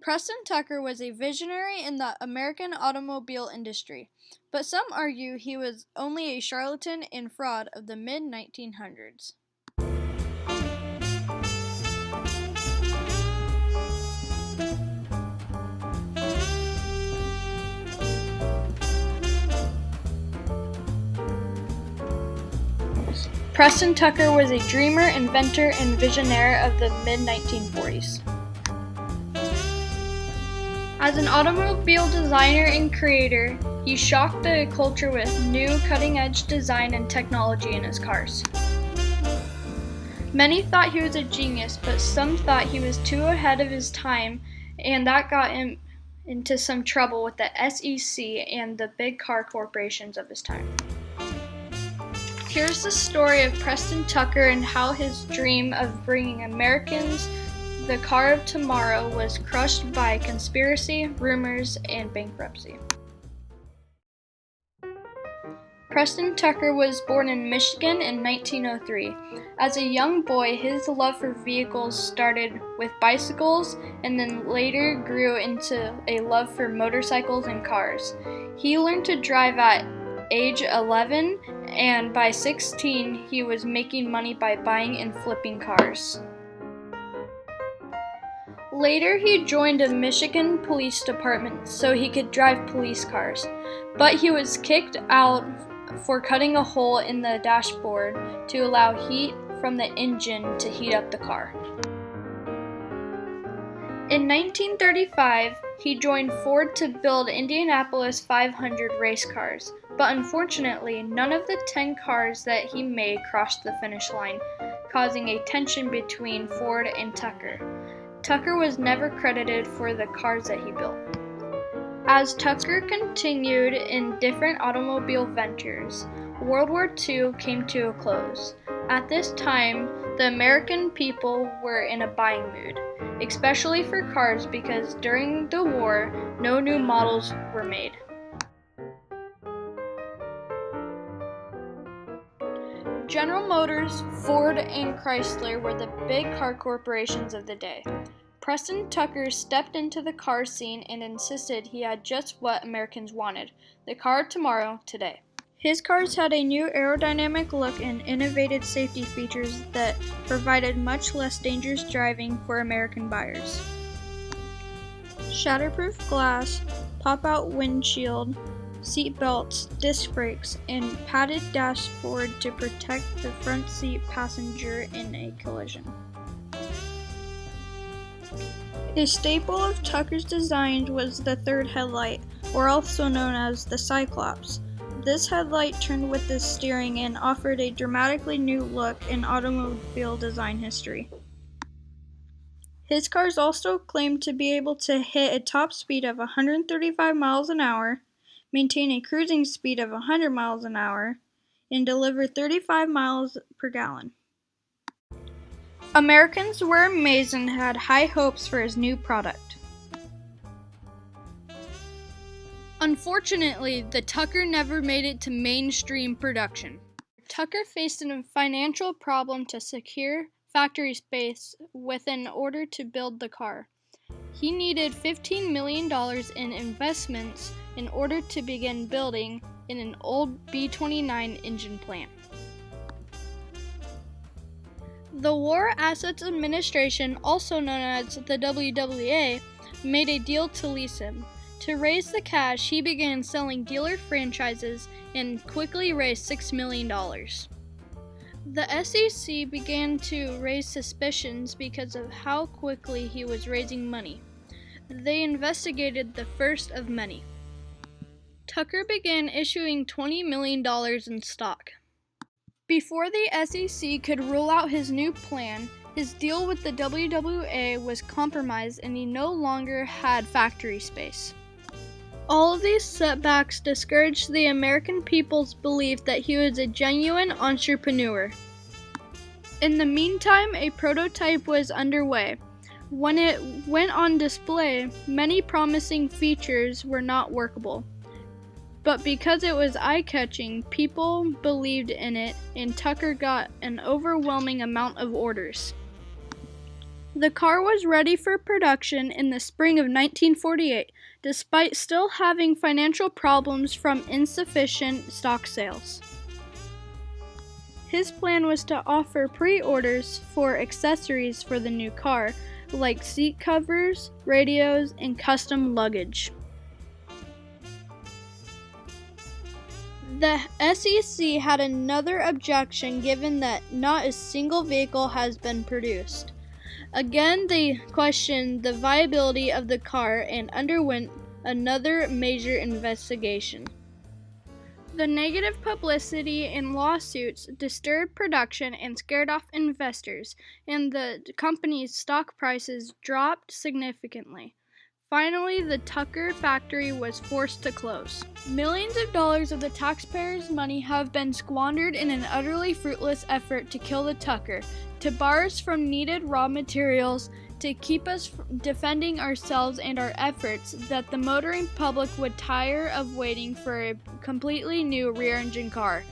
Preston Tucker was a visionary in the American automobile industry, but some argue he was only a charlatan and fraud of the mid-1900s. Preston Tucker was a dreamer, inventor, and visionary of the mid-1940s. As an automobile designer and creator, he shocked the culture with new cutting-edge design and technology in his cars. Many thought he was a genius, but some thought he was too ahead of his time, and that got him into some trouble with the SEC and the big car corporations of his time. Here's the story of Preston Tucker and how his dream of bringing Americans the car of tomorrow was crushed by conspiracy, rumors, and bankruptcy. Preston Tucker was born in Michigan in 1903. As a young boy, his love for vehicles started with bicycles and then later grew into a love for motorcycles and cars. He learned to drive at age 11, and by 16, he was making money by buying and flipping cars. Later, he joined a Michigan police department so he could drive police cars, but he was kicked out for cutting a hole in the dashboard to allow heat from the engine to heat up the car. In 1935, he joined Ford to build Indianapolis 500 race cars, but unfortunately, none of the 10 cars that he made crossed the finish line, causing a tension between Ford and Tucker. Tucker was never credited for the cars that he built. As Tucker continued in different automobile ventures, World War II came to a close. At this time, the American people were in a buying mood, especially for cars because during the war, no new models were made. General Motors, Ford, and Chrysler were the big car corporations of the day. Preston Tucker stepped into the car scene and insisted he had just what Americans wanted, the car of tomorrow, today. His cars had a new aerodynamic look and innovative safety features that provided much less dangerous driving for American buyers. Shatterproof glass, pop-out windshield, seat belts, disc brakes, and padded dashboard to protect the front seat passenger in a collision. A staple of Tucker's designs was the third headlight, or also known as the Cyclops. This headlight turned with the steering and offered a dramatically new look in automobile design history. His cars also claimed to be able to hit a top speed of 135 miles an hour, maintain a cruising speed of 100 miles an hour, and deliver 35 miles per gallon. Americans were amazed and had high hopes for his new product. Unfortunately, the Tucker never made it to mainstream production. Tucker faced a financial problem to secure factory space in order to build the car. He needed $15 million in investments in order to begin building in an old B-29 engine plant. The War Assets Administration, also known as the WWA, made a deal to lease him. To raise the cash, he began selling dealer franchises and quickly raised $6 million. The SEC began to raise suspicions because of how quickly he was raising money. They investigated the first of many. Tucker began issuing $20 million in stock. Before the SEC could rule out his new plan, his deal with the WWA was compromised and he no longer had factory space. All of these setbacks discouraged the American people's belief that he was a genuine entrepreneur. In the meantime, a prototype was underway. When it went on display, many promising features were not workable. But because it was eye-catching, people believed in it, and Tucker got an overwhelming amount of orders. The car was ready for production in the spring of 1948, despite still having financial problems from insufficient stock sales. His plan was to offer pre-orders for accessories for the new car, like seat covers, radios, and custom luggage. The SEC had another objection given that not a single vehicle has been produced. Again, they questioned the viability of the car and underwent another major investigation. The negative publicity and lawsuits disturbed production and scared off investors, and the company's stock prices dropped significantly. Finally, the Tucker factory was forced to close. Millions of dollars of the taxpayers' money have been squandered in an utterly fruitless effort to kill the Tucker, to bar us from needed raw materials, to keep us defending ourselves and our efforts, that the motoring public would tire of waiting for a completely new rear-engine car.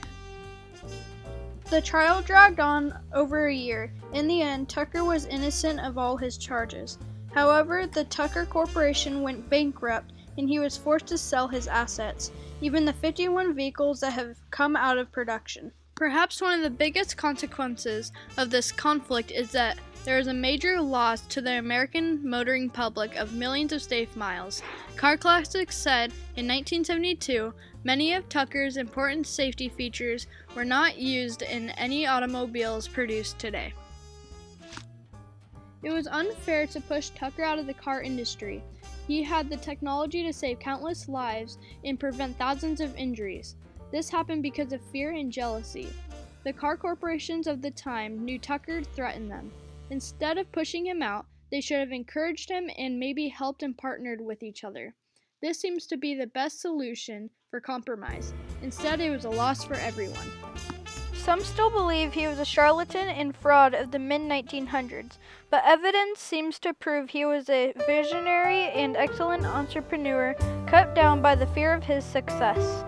The trial dragged on over a year. In the end, Tucker was innocent of all his charges. However, the Tucker Corporation went bankrupt and he was forced to sell his assets, even the 51 vehicles that have come out of production. Perhaps one of the biggest consequences of this conflict is that there is a major loss to the American motoring public of millions of safe miles. Car Classics said in 1972, many of Tucker's important safety features were not used in any automobiles produced today. It was unfair to push Tucker out of the car industry. He had the technology to save countless lives and prevent thousands of injuries. This happened because of fear and jealousy. The car corporations of the time knew Tucker threatened them. Instead of pushing him out, they should have encouraged him and maybe helped and partnered with each other. This seems to be the best solution for compromise. Instead, it was a loss for everyone. Some still believe he was a charlatan and fraud of the mid-1900s, but evidence seems to prove he was a visionary and excellent entrepreneur cut down by the fear of his success.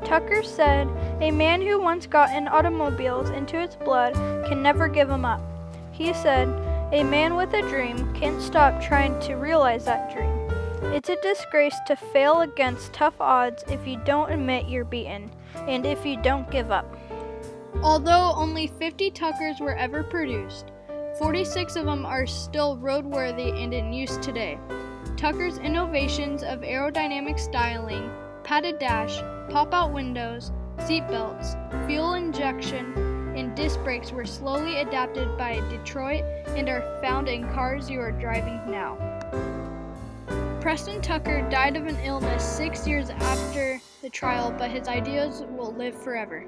Tucker said, "A man who once got in automobiles into his blood can never give them up." He said, "A man with a dream can't stop trying to realize that dream. It's a disgrace to fail against tough odds if you don't admit you're beaten, and if you don't give up." Although only 50 Tuckers were ever produced, 46 of them are still roadworthy and in use today. Tucker's innovations of aerodynamic styling, padded dash, pop-out windows, seat belts, fuel injection, and disc brakes were slowly adapted by Detroit and are found in cars you are driving now. Preston Tucker died of an illness 6 years after the trial, but his ideas will live forever.